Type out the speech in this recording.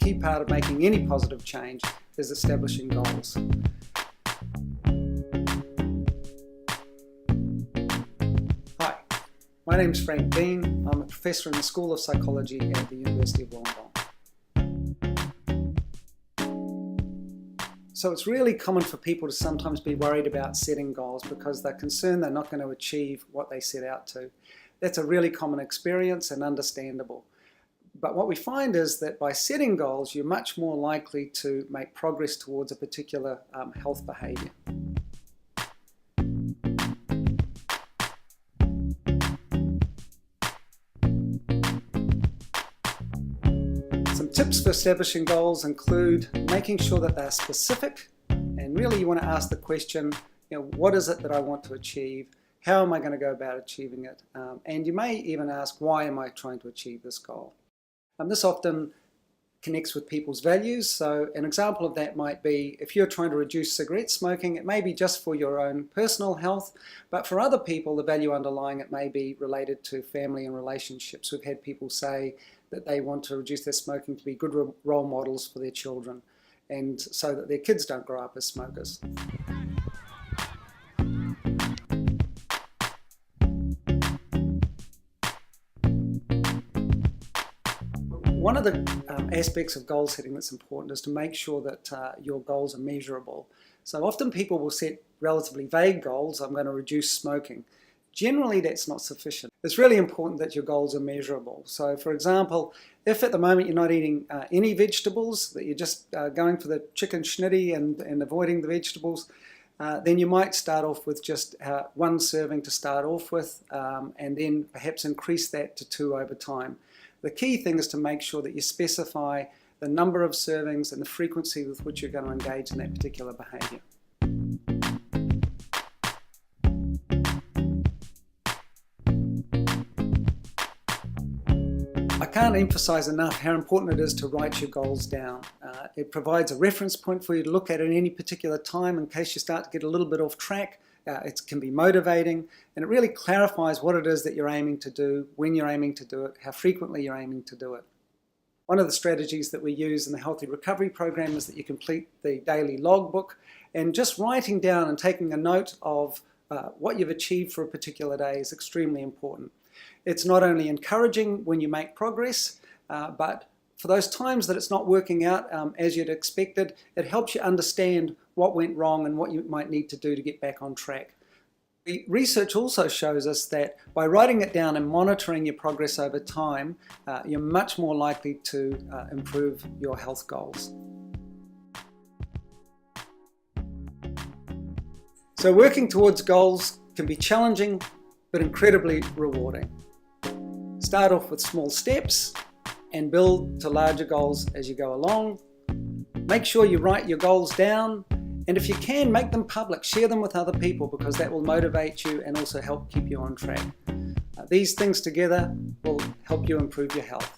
key part of making any positive change is establishing goals. Hi, my name is Frank Bean. I'm a professor in the School of Psychology at the University of Wollongong. So it's really common for people to sometimes be worried about setting goals because they're concerned they're not going to achieve what they set out to. That's a really common experience and understandable. But what we find is that by setting goals, you're much more likely to make progress towards a particular health behaviour. Some tips for establishing goals include making sure that they're specific, and really you want to ask the question, what is it that I want to achieve? How am I going to go about achieving it? And you may even ask, why am I trying to achieve this goal? This often connects with people's values. So an example of that might be if you're trying to reduce cigarette smoking, it may be just for your own personal health, but for other people, the value underlying it may be related to family and relationships. We've had people say that they want to reduce their smoking to be good role models for their children, and so that their kids don't grow up as smokers. One of the aspects of goal setting that's important is to make sure that your goals are measurable. So often people will set relatively vague goals. I'm going to reduce smoking. Generally that's not sufficient. It's really important that your goals are measurable. So for example, if at the moment you're not eating any vegetables, that you're just going for the chicken schnitty and avoiding the vegetables, then you might start off with just one serving to start off with, and then perhaps increase that to 2 over time. The key thing is to make sure that you specify the number of servings and the frequency with which you're going to engage in that particular behaviour. I can't emphasise enough how important it is to write your goals down. It provides a reference point for you to look at any particular time in case you start to get a little bit off track. It can be motivating, and it really clarifies what it is that you're aiming to do, when you're aiming to do it, how frequently you're aiming to do it. One of the strategies that we use in the Healthy Recovery Program is that you complete the daily logbook, and just writing down and taking a note of what you've achieved for a particular day is extremely important. It's not only encouraging when you make progress, but for those times that it's not working out as you'd expected, it helps you understand what went wrong and what you might need to do to get back on track. The research also shows us that by writing it down and monitoring your progress over time, you're much more likely to improve your health goals. So working towards goals can be challenging, but incredibly rewarding. Start off with small steps and build to larger goals as you go along. Make sure you write your goals down, and if you can, make them public. Share them with other people because that will motivate you and also help keep you on track. These things together will help you improve your health.